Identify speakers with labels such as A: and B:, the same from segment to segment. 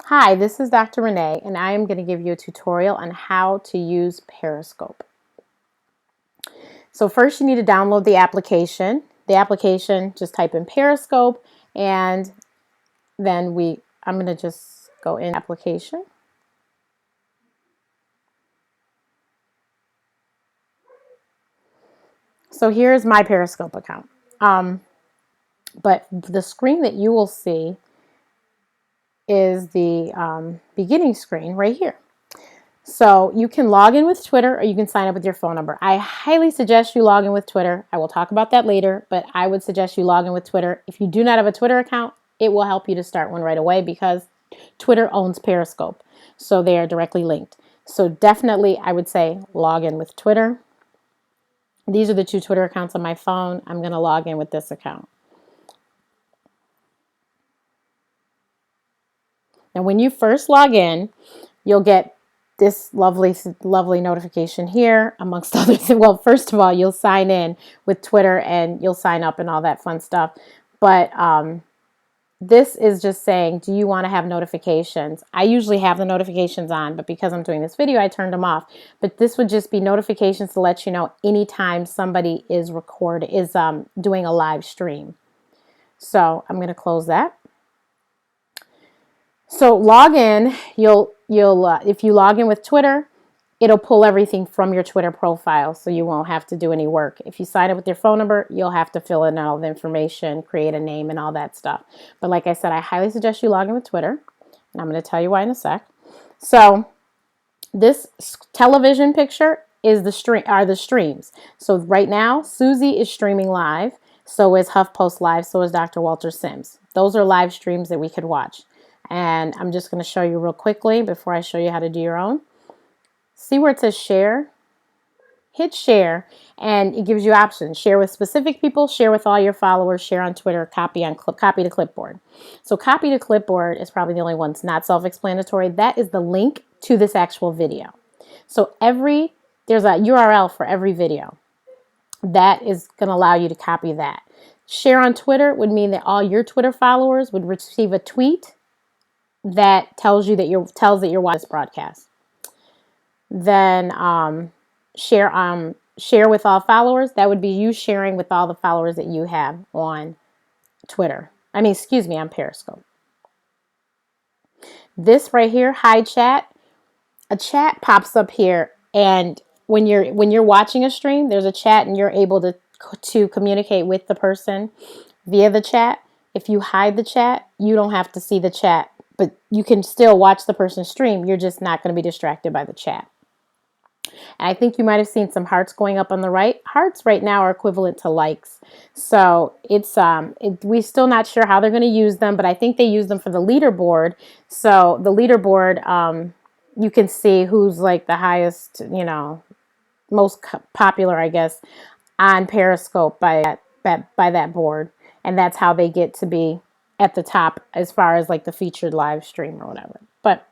A: Hi, this is Dr. Renee, and I am going to give you a tutorial on how to use Periscope. So first you need to download the application. Just type in Periscope, and then I'm going to just go in application. So here's my Periscope account. But the screen that you will see is the beginning screen right here. So you can log in with Twitter or you can sign up with your phone number. I highly suggest you log in with Twitter. I will talk about that later, but I would suggest you log in with Twitter. If you do not have a Twitter account, it will help you to start one right away because Twitter owns Periscope. So they are directly linked. So definitely I would say log in with Twitter. These are the two Twitter accounts on my phone. I'm going to log in with this account. Now when you first log in, you'll get this lovely notification here, amongst others. Well, first of all, you'll sign in with Twitter and you'll sign up and all that fun stuff. But this is just saying, do you want to have notifications? I usually have the notifications on, but because I'm doing this video, I turned them off. But this would just be notifications to let you know anytime somebody is doing a live stream. So I'm going to close that. So log in. If you log in with Twitter, it'll pull everything from your Twitter profile, so you won't have to do any work. If you sign up with your phone number, you'll have to fill in all the information, create a name, and all that stuff. But like I said, I highly suggest you log in with Twitter, and I'm going to tell you why in a sec. So this television picture is the streams. So right now, Susie is streaming live. So is HuffPost Live. So is Dr. Walter Sims. Those are live streams that we could watch. And I'm just going to show you real quickly before I show you how to do your own. See where it says share? Hit share, and it gives you options. Share with specific people, share with all your followers, share on Twitter, copy to clipboard. So copy to clipboard is probably the only one that's not self-explanatory. That is the link to this actual video. So there's a URL for every video. That is going to allow you to copy that. Share on Twitter would mean that all your Twitter followers would receive a tweet that tells that you're watching this broadcast. Then share with all followers. That would be you sharing with all the followers that you have on Twitter. On Periscope. This right here, hide chat. A chat pops up here, and when you're watching a stream, there's a chat, and you're able to communicate with the person via the chat. If you hide the chat, you don't have to see the chat, but you can still watch the person stream. You're just not going to be distracted by the chat. And I think you might have seen some hearts going up on the right. Hearts right now are equivalent to likes. So we're still not sure how they're going to use them, but I think they use them for the leaderboard. So the leaderboard, you can see who's like the highest, most popular, I guess, on Periscope by that board. And that's how they get to be at the top as far as like the featured live stream or whatever. But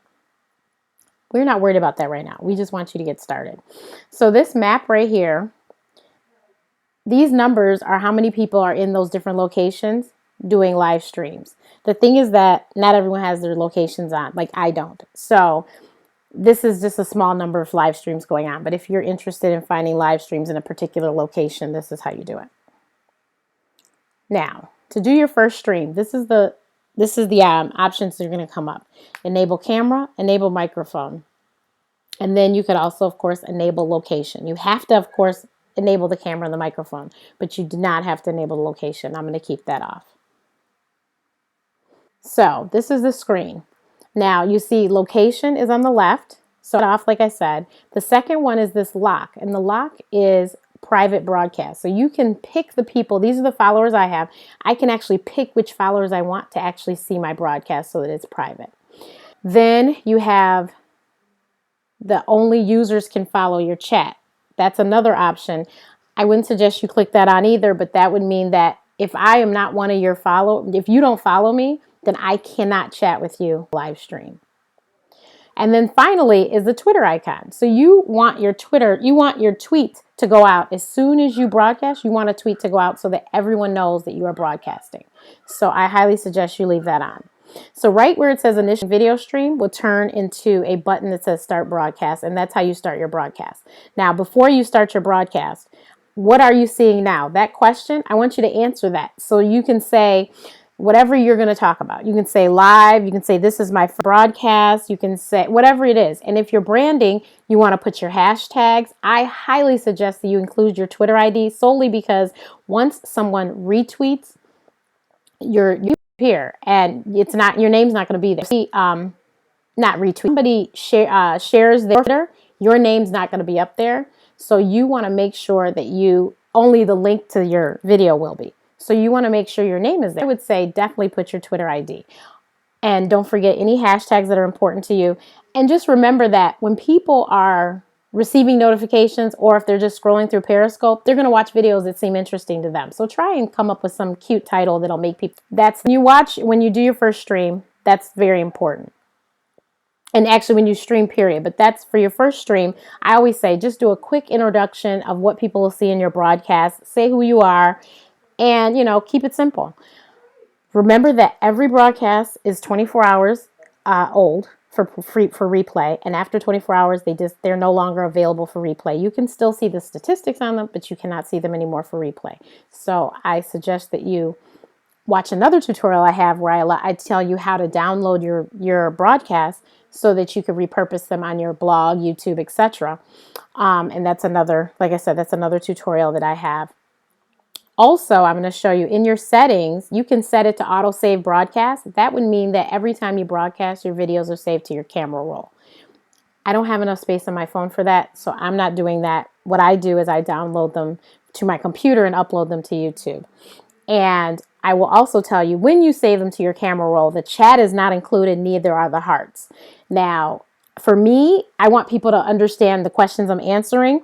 A: we're not worried about that right now. We just want you to get started. So this map right here, these numbers are how many people are in those different locations doing live streams. The thing is that not everyone has their locations on, like I don't. So this is just a small number of live streams going on. But if you're interested in finding live streams in a particular location, this is how you do it. Now, to do your first stream, this is the options that are going to come up. Enable camera, enable microphone. And then you could also, of course, enable location. You have to, of course, enable the camera and the microphone, but you do not have to enable the location. I'm going to keep that off. So this is the screen. Now you see location is on the left. So off, like I said. The second one is this lock, and the lock is private broadcast. So you can pick the people. These are the followers I have. I can actually pick which followers I want to actually see my broadcast so that it's private. Then you have the only users can follow your chat. That's another option. I wouldn't suggest you click that on either, but that would mean that if I am not one of your if you don't follow me, then I cannot chat with you live stream. And then finally is the Twitter icon. So you want your tweet to go out as soon as you broadcast. You want a tweet to go out so that everyone knows that you are broadcasting. So I highly suggest you leave that on. So right where it says initial video stream will turn into a button that says start broadcast, and that's how you start your broadcast. Now, before you start your broadcast, what are you seeing now? That question, I want you to answer that. So you can say whatever you're going to talk about. You can say live, you can say this is my broadcast, you can say whatever it is. And if you're branding, you want to put your hashtags. I highly suggest that you include your Twitter ID solely because once someone retweets you appear and it's not, your name's not going to be there. See, not retweet. Somebody shares their Twitter, your name's not going to be up there. So you want to make sure that only the link to your video will be. So you want to make sure your name is there. I would say definitely put your Twitter ID. And don't forget any hashtags that are important to you. And just remember that when people are receiving notifications or if they're just scrolling through Periscope, they're going to watch videos that seem interesting to them. So try and come up with some cute title that'll make people. That's when you do your first stream, that's very important. And actually when you stream, period. But that's for your first stream. I always say just do a quick introduction of what people will see in your broadcast. Say who you are and, keep it simple. Remember that every broadcast is 24 hours old for replay. And after 24 hours, they're no longer available for replay. You can still see the statistics on them, but you cannot see them anymore for replay. So I suggest that you watch another tutorial I have where I tell you how to download your broadcast so that you can repurpose them on your blog, YouTube, etc. And that's another, like I said, that's another tutorial that I have. Also, I'm going to show you in your settings, you can set it to auto save broadcast. That would mean that every time you broadcast, your videos are saved to your camera roll. I don't have enough space on my phone for that, so I'm not doing that. What I do is I download them to my computer and upload them to YouTube. And I will also tell you when you save them to your camera roll, the chat is not included, neither are the hearts. Now, for me, I want people to understand the questions I'm answering.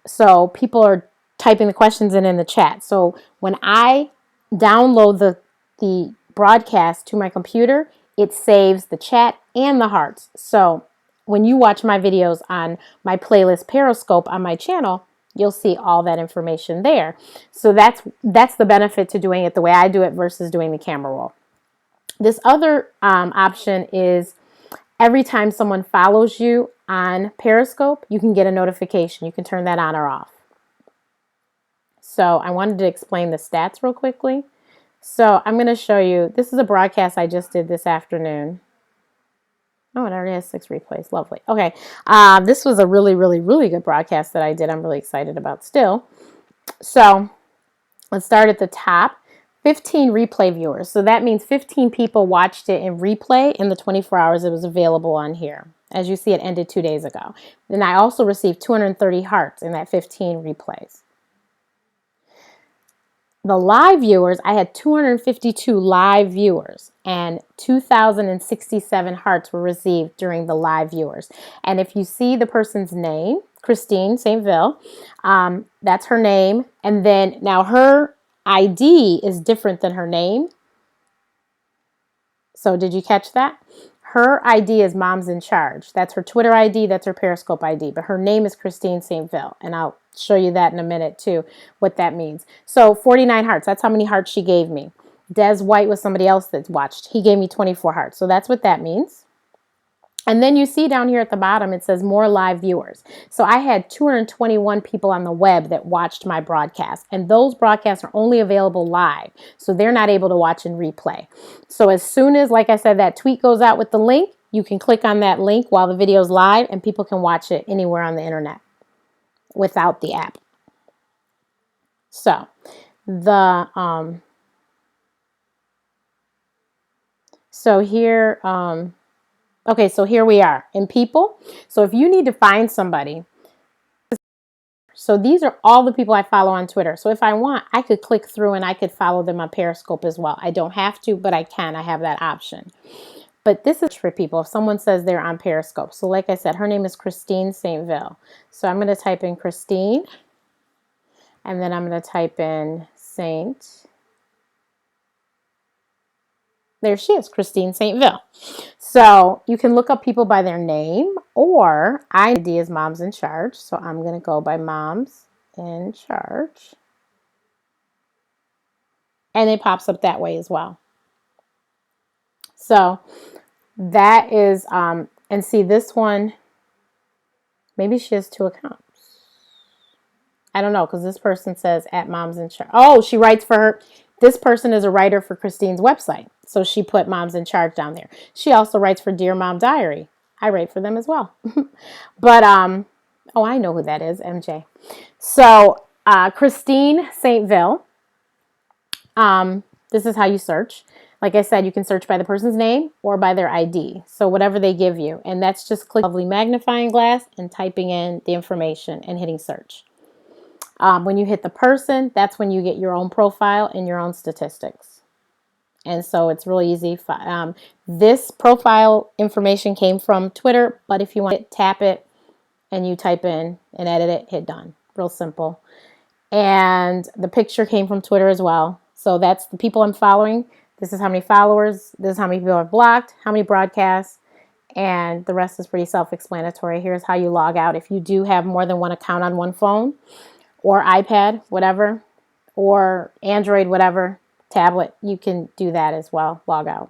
A: So people are typing the questions in the chat. So when I download the broadcast to my computer, it saves the chat and the hearts. So when you watch my videos on my playlist Periscope on my channel, you'll see all that information there. So that's the benefit to doing it the way I do it versus doing the camera roll. This other option is every time someone follows you on Periscope, you can get a notification. You can turn that on or off. So I wanted to explain the stats real quickly. So I'm going to show you, this is a broadcast I just did this afternoon. Oh, it already has 6 replays. Lovely. Okay. This was a really, really, really good broadcast that I did. I'm really excited about still. So let's start at the top. 15 replay viewers. So that means 15 people watched it in replay in the 24 hours it was available on here. As you see, it ended 2 days ago. Then I also received 230 hearts in that 15 replays. The live viewers, I had 252 live viewers and 2,067 hearts were received during the live viewers. And if you see the person's name, Christine St. Ville, that's her name. And then now her ID is different than her name. So did you catch that? Her ID is Mom's in Charge. That's her Twitter ID. That's her Periscope ID. But her name is Christine St. Ville. And I'll show you that in a minute too, what that means. So 49 hearts. That's how many hearts she gave me. Des White was somebody else that watched. He gave me 24 hearts. So that's what that means. And then you see down here at the bottom, it says more live viewers. So I had 221 people on the web that watched my broadcast. And those broadcasts are only available live. So they're not able to watch in replay. So as soon as, like I said, that tweet goes out with the link, you can click on that link while the video is live and people can watch it anywhere on the internet without the app. So okay, so here we are in people. So if you need to find somebody, so these are all the people I follow on Twitter. So if I want, I could click through and I could follow them on Periscope as well. I don't have to, but I can. I have that option. But this is for people if someone says they're on Periscope. So like I said, her name is Christine St. Ville. So I'm going to type in Christine. And then I'm going to type in Saint. There she is, Christine St. Ville. So you can look up people by their name, or ID is Mom's in Charge. So I'm going to go by Mom's in Charge. And it pops up that way as well. So that is, and see this one, maybe she has 2 accounts. I don't know, because this person says at Moms in Charge. Oh, she writes for her. This person is a writer for Christine's website. So she put Moms in Charge down there. She also writes for Dear Mom Diary. I write for them as well. But, oh, I know who that is, MJ. So Christine Saintville. This is how you search. Like I said, you can search by the person's name or by their ID. So whatever they give you. And that's just click lovely magnifying glass and typing in the information and hitting search. When you hit the person, that's when you get your own profile and your own statistics. And so it's really easy. This profile information came from Twitter, but if you want to tap it and you type in and edit it, hit done. Real simple. And the picture came from Twitter as well. So that's the people I'm following. This is how many followers. This is how many people I've blocked, how many broadcasts, and the rest is pretty self-explanatory. Here's how you log out if you do have more than one account on one phone or iPad, whatever, or Android, whatever, tablet. You can do that as well, log out.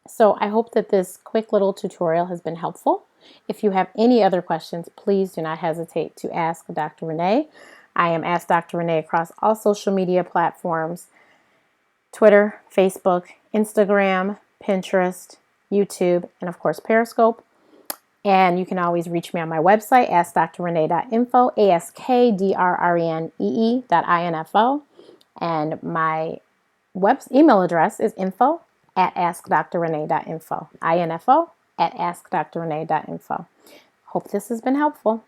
A: So I hope that this quick little tutorial has been helpful. If you have any other questions, please do not hesitate to ask Dr. Renee. I am Ask Dr. Renee across all social media platforms: Twitter, Facebook, Instagram, Pinterest, YouTube, and of course Periscope. And you can always reach me on my website, askdrrenee.info, askdrrenee.info. And my email address is info@askdrrenee.info, info@askdrrenee.info. Hope this has been helpful.